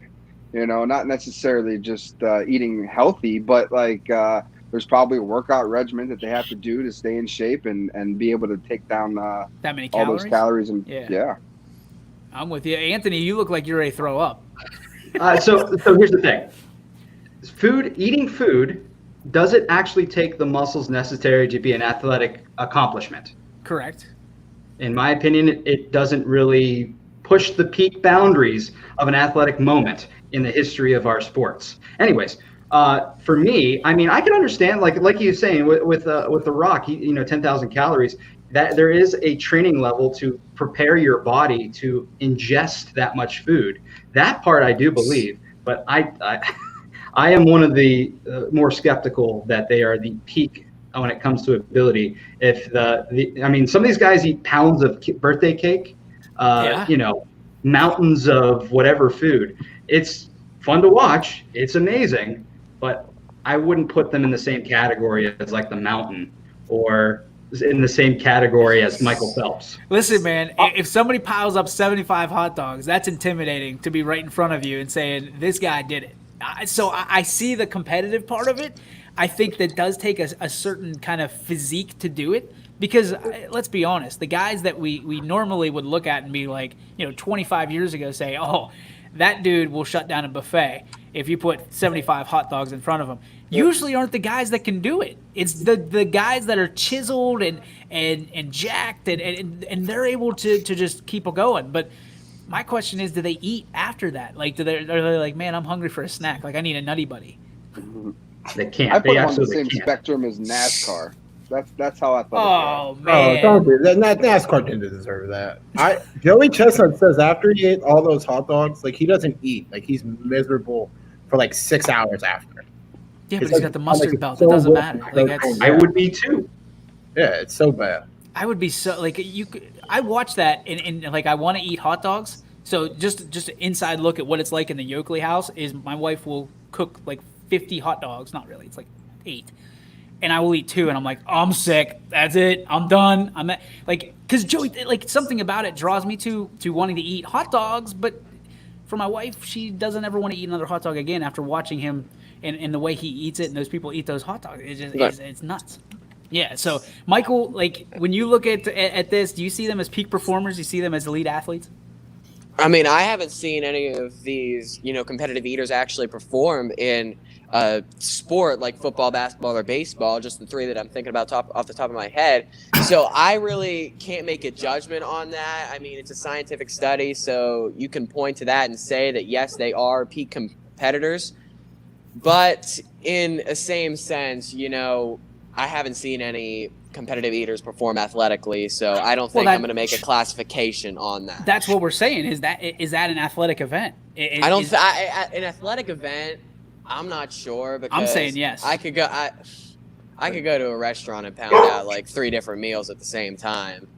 not necessarily just eating healthy, but like there's probably a workout regimen that they have to do to stay in shape and be able to take down that many all those calories. And yeah. I'm with you. Anthony, you look like you're ready to throw up. So here's the thing. Eating food, does it actually take the muscles necessary to be an athletic accomplishment? Correct. In my opinion, it doesn't really push the peak boundaries of an athletic moment in the history of our sports. Anyways, for me, I mean, I can understand, like you were saying with The Rock, 10,000 calories, that there is a training level to prepare your body to ingest that much food. That part I do believe, but I am one of the more skeptical that they are the peak when it comes to ability. If some of these guys eat pounds of birthday cake, mountains of whatever food. It's fun to watch. It's amazing, but I wouldn't put them in the same category as like the Mountain or in the same category as Michael Phelps. Listen, man, if somebody piles up 75 hot dogs, that's intimidating to be right in front of you and saying, this guy did it. So I see the competitive part of it. I think that does take a certain kind of physique to do it because, let's be honest, the guys that we normally would look at and be like, 25 years ago say, oh, that dude will shut down a buffet if you put 75 hot dogs in front of him. Usually aren't the guys that can do it. It's the guys that are chiseled and jacked and they're able to just keep going. But my question is, do they eat after that? Like, are they like, man, I'm hungry for a snack. Like, I need a Nutty Buddy. They can't. I put they them on the absolutely same can't. spectrum as NASCAR. That's how I thought. Oh, Oh, man. don't do that. NASCAR didn't deserve that. Joey Chestnut says after he ate all those hot dogs, like, he doesn't eat. Like, he's miserable for like 6 hours after. Yeah, but It's he's like- got the mustard like, belt. so It doesn't good. matter. Like, that's, I would be too. Yeah, it's so bad. I would be so like I watch that and like I want to eat hot dogs. So just an inside look at what it's like in the Yoakley house is my wife will cook like 50 hot dogs. Not really. It's like 8. And I will eat 2 and I'm like, oh, I'm sick. That's it. I'm done. I'm like, because Joey, like, something about it draws me to wanting to eat hot dogs. But for my wife, she doesn't ever want to eat another hot dog again after watching him and the way he eats it and those people eat those hot dogs. It's just, it's nuts. Yeah. So, Michael, like, when you look at this, do you see them as peak performers? Do you see them as elite athletes? I mean, I haven't seen any of these, competitive eaters actually perform in a sport like football, basketball, or baseball, just the 3 that I'm thinking about off the top of my head. So I really can't make a judgment on that. I mean, it's a scientific study, so you can point to that and say that, yes, they are peak competitors. But in a same sense, I haven't seen any competitive eaters perform athletically. So I don't think I'm going to make a classification on that. That's what we're saying. Is that an athletic event? I don't. An athletic event, I'm not sure because I'm saying yes. I could go. I could go to a restaurant and pound out like 3 different meals at the same time,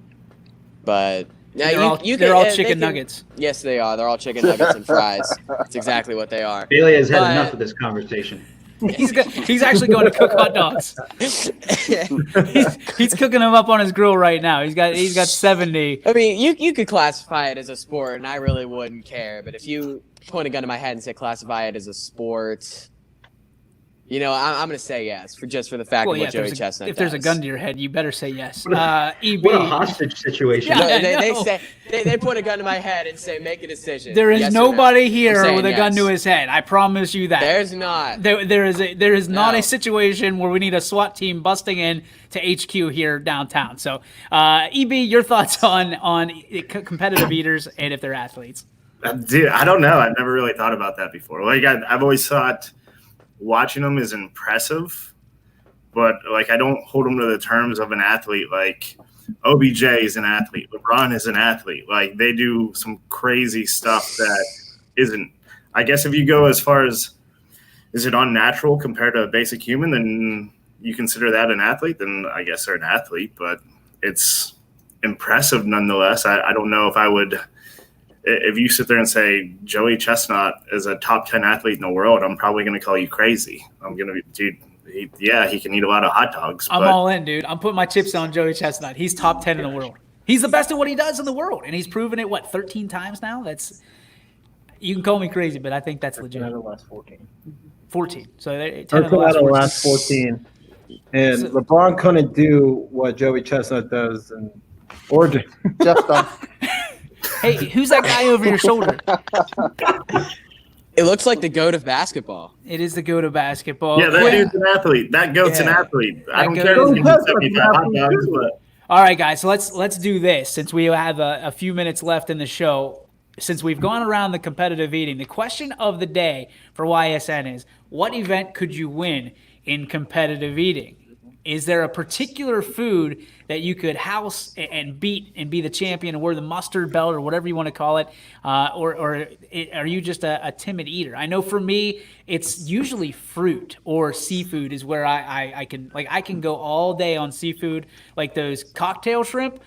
but. Yeah, they're all chicken nuggets. Yes, they are. They're all chicken nuggets and fries. That's exactly what they are. Bailey has had enough of this conversation. He's actually going to cook hot dogs. he's cooking them up on his grill right now. He's got 70. I mean, you could classify it as a sport, and I really wouldn't care. But if you point a gun to my head and say classify it as a sport, I'm going to say yes for the fact of what Joey Chestnut If there's a gun to your head, you better say yes. EB. What a hostage situation. Yeah, they put a gun to my head and say, make a decision. There is nobody here with a yes. gun to his head. I promise you that. There's not. There is not a situation where we need a SWAT team busting in to HQ here downtown. So, EB, your thoughts on competitive eaters and if they're athletes? Dude, I don't know. I've never really thought about that before. Like I've always thought watching them is impressive, but like I don't hold them to the terms of an athlete. Like OBJ is an athlete, LeBron is an athlete. Like they do some crazy stuff that isn't. I guess if you go as far as is it unnatural compared to a basic human, then you consider that an athlete. Then I guess they're an athlete, but it's impressive nonetheless. I don't know if I would. If you sit there and say Joey Chestnut is a top 10 athlete in the world, I'm probably going to call you crazy. I'm going to be, dude, he can eat a lot of hot dogs. I'm all in, dude. I'm putting my chips on Joey Chestnut. He's top 10 in the world. He's the best at what he does in the world, and he's proven it, 13 times now? You can call me crazy, but I think that's legit. 10 out of the last 14. 14. So 10 out of the last 14. And LeBron couldn't do what Joey Chestnut does in Oregon. Jeff done. Hey, who's that guy over your shoulder? It looks like the GOAT of basketball. It is the GOAT of basketball. Yeah, that dude's an athlete. That GOAT's an athlete. I don't care if he's 75 hot dogs, but. All right, guys, so let's do this. Since we have a few minutes left in the show, since we've gone around the competitive eating, the question of the day for YSN is, what event could you win in competitive eating? Is there a particular food that you could house and beat and be the champion and wear the mustard belt or whatever you want to call it? Or are you just a timid eater? I know for me, it's usually fruit or seafood is where I can go all day on seafood, like those cocktail shrimp.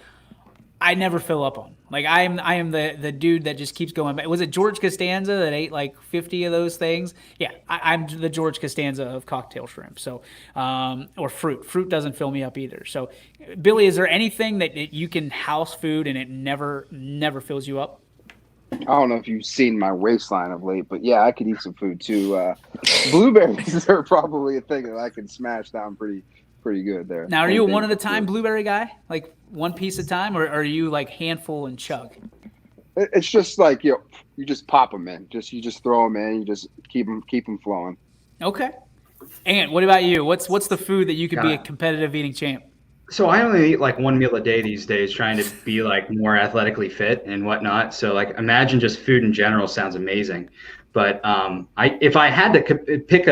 I never fill up on. Like I am the dude that just keeps going back. Was it George Costanza that ate like 50 of those things? Yeah, I'm the George Costanza of cocktail shrimp. So, or fruit. Fruit doesn't fill me up either. So, Billy, is there anything that you can house food and it never fills you up? I don't know if you've seen my waistline of late, but yeah, I could eat some food too. Blueberries are probably a thing that I can smash down pretty good there. Now, are you a one at a time blueberry guy? Like one piece at a time, or are you like handful and chug? It's just like, you just pop them in. You just throw them in. You just keep them flowing. Okay. And what about you? What's the food that you could be a competitive eating champ? So I only eat like one meal a day these days, trying to be like more athletically fit and whatnot. So like imagine just food in general sounds amazing. But if I had to pick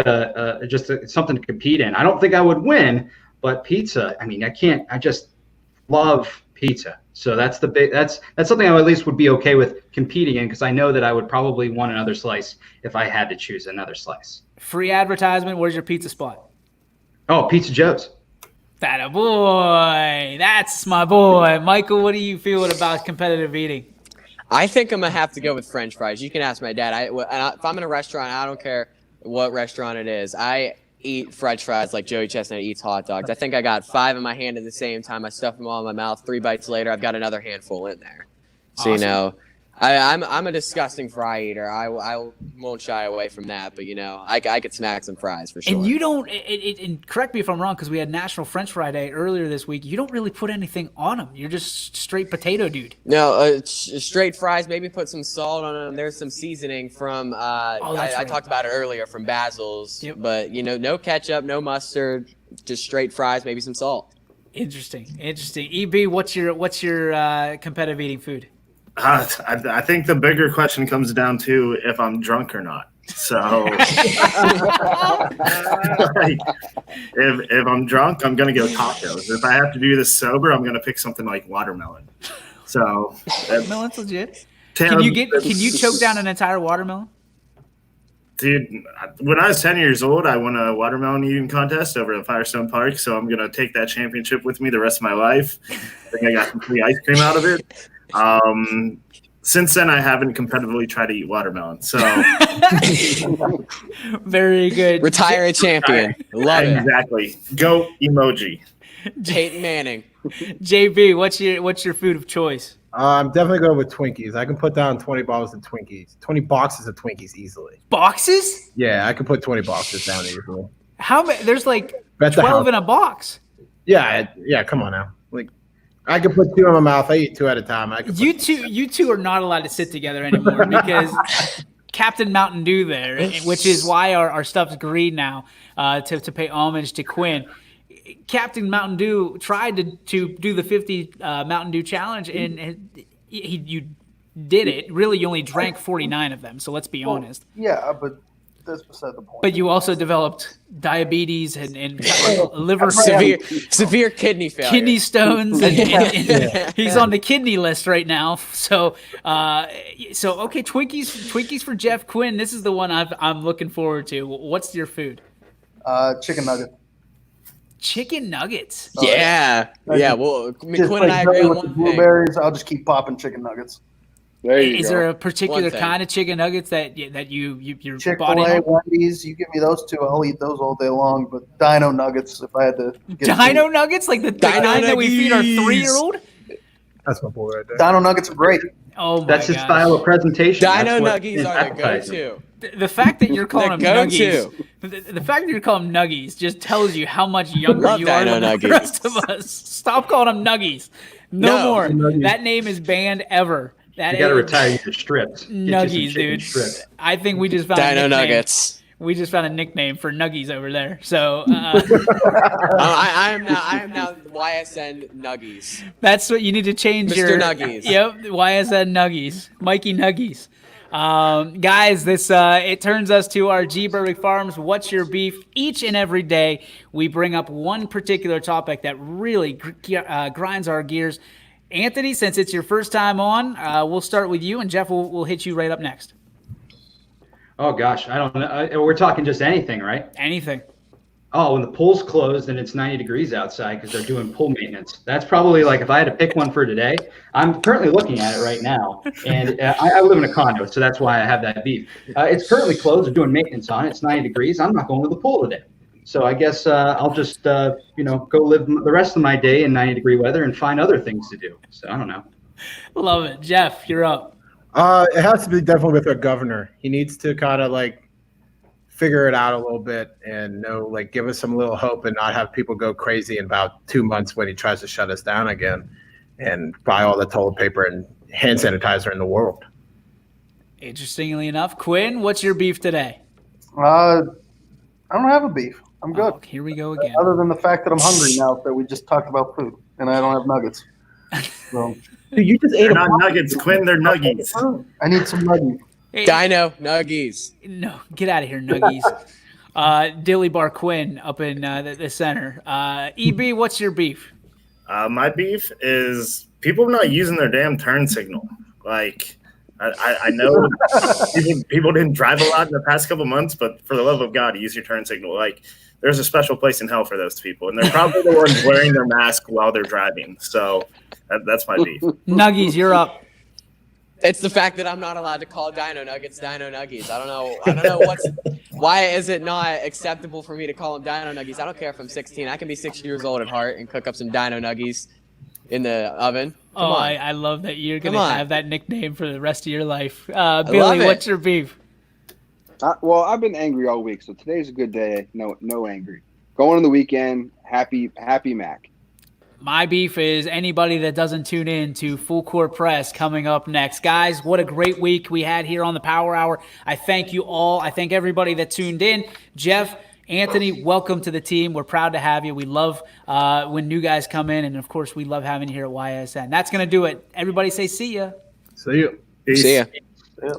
something to compete in, I don't think I would win. But pizza, I mean, I just love pizza. So that's something I at least would be okay with competing in, because I know that I would probably want another slice if I had to choose another slice. Free advertisement. Where's your pizza spot? Oh, Pizza Joe's. That a boy. That's my boy. Michael, what are you feeling about competitive eating? I think I'm going to have to go with French fries. You can ask my dad. If I'm in a restaurant, I don't care what restaurant it is. I eat French fries like Joey Chestnut eats hot dogs. I think I got 5 in my hand at the same time. I stuff them all in my mouth. 3 bites later, I've got another handful in there. So, Awesome. I'm a disgusting fry eater. I won't shy away from that, but I could smack some fries for sure. And you don't. And correct me if I'm wrong, because we had National French Fry Day earlier this week. You don't really put anything on them. You're just straight potato, dude. No, straight fries. Maybe put some salt on them. There's some seasoning from. I talked about it earlier from Basil's. Yep. But no ketchup, no mustard, just straight fries. Maybe some salt. Interesting. EB, what's your competitive eating food? I think the bigger question comes down to if I'm drunk or not. So like, if I'm drunk, I'm gonna go tacos. If I have to do this sober, I'm gonna pick something like watermelon. So Watermelon's legit. Can you choke down an entire watermelon? Dude, when I was 10 years old, I won a watermelon eating contest over at Firestone Park. So I'm gonna take that championship with me the rest of my life. I think I got some free ice cream out of it. Since then, I haven't competitively tried to eat watermelon. So very good. Retire a champion. Love it. Exactly. Go emoji. Peyton Manning. JB, what's your food of choice? I'm definitely going with Twinkies. I can put down 20 bottles of Twinkies, 20 boxes of Twinkies easily. Boxes? Yeah, I can put 20 boxes down easily. How many? There's like Bet the 12 house. in a box. Yeah, come on now. Like, I can put 2 in my mouth. I eat 2 at a time. You two are not allowed to sit together anymore because Captain Mountain Dew there, which is why our stuff's green now, to pay homage to Quinn. Captain Mountain Dew tried to do the 50 Mountain Dew challenge, and you did it. Really, you only drank 49 of them. So let's be honest. Yeah, but that's beside the point. But you also developed diabetes and liver severe kidney failure, kidney stones, and he's on the kidney list right now. So okay, Twinkies for Jeff Quinn. This is the one I'm looking forward to. What's your food? Chicken nugget. Chicken nuggets. Yeah. Well, Quinn and I agree on one thing. Blueberries. I'll just keep popping chicken nuggets. There you Is go. there a particular kind of chicken nuggets that you're Chick-fil-A, Wendy's, you give me those two, I'll eat those all day long. But Dino Nuggets, if I had to get Dino Nuggets, like the kind that we feed our 3-year-old. That's my boy right there. Dino Nuggets are great. Oh my That's his gosh. style of presentation. Dino That's what Nuggies is are the appetizing. go-to. The fact that you're calling them go-to. Nuggies, the fact that you're calling them Nuggies just tells you how much younger Love you are Dino than the Nuggies. rest of us. Stop calling them Nuggies. No more. Nuggies. That name is banned ever. You got to retire your strips. Nuggies, dude. Strips. I think we just found a Dino nickname. Nuggets. We just found a nickname for Nuggies over there. So I am now YSN Nuggies. that's what you need to change Mr. your Nuggies. Yep, YSN Nuggies, Mikey Nuggies. Guys, this it turns us to our G Burbick Farms. What's your beef? Each and every day, we bring up one particular topic that really grinds our gears. Anthony, since it's your first time on, we'll start with you, and Jeff will hit you right up next. Oh gosh, I don't know. We're talking just anything, right? Anything. Oh, when the pool's closed and it's 90 degrees outside because they're doing pool maintenance. That's probably like if I had to pick one for today. I'm currently looking at it right now, and I live in a condo, so that's why I have that beef. It's currently closed. They're doing maintenance on it. It's 90 degrees. I'm not going to the pool today. So I guess I'll just go live the rest of my day in 90-degree weather and find other things to do. So I don't know. Love it. Jeff, you're up. It has to be definitely with our governor. He needs to kind of like figure it out a little bit and give us some little hope and not have people go crazy in about 2 months when he tries to shut us down again and buy all the toilet paper and hand sanitizer in the world. Interestingly enough, Quinn, what's your beef today? I don't have a beef. I'm good. Oh, here we go again. Other than the fact that I'm hungry now that we just talked about food and I don't have nuggets. So Dude, you just ate They're not nuggets, Quinn. They're nuggies. I need some nuggets. Hey, Dino Nuggies. no, get out of here, Nuggies. Dilly Bar Quinn up in the center. EB, what's your beef? My beef is people not using their damn turn signal. Like, I know people didn't drive a lot in the past couple months, but for the love of God, use your turn signal. Like, there's a special place in hell for those people, and they're probably the ones wearing their mask while they're driving. So that's my beef. Nuggies, you're up. It's the fact that I'm not allowed to call Dino Nuggets Dino Nuggies. I don't know why is it not acceptable for me to call them Dino Nuggies? I don't care if I'm 16. I can be 6 years old at heart and cook up some Dino Nuggies in the oven. Come on. I love that you're Come going to on. have that nickname for the rest of your life. love Billy, it. what's your beef? Well, I've been angry all week, so today's a good day. No angry. Going on the weekend, happy Mac. My beef is anybody that doesn't tune in to Full Court Press coming up next. Guys, what a great week we had here on the Power Hour. I thank you all. I thank everybody that tuned in. Jeff, Anthony, welcome to the team. We're proud to have you. We love when new guys come in, and, of course, we love having you here at YSN. That's going to do it. Everybody say see ya. See you. Peace. See ya. Yep.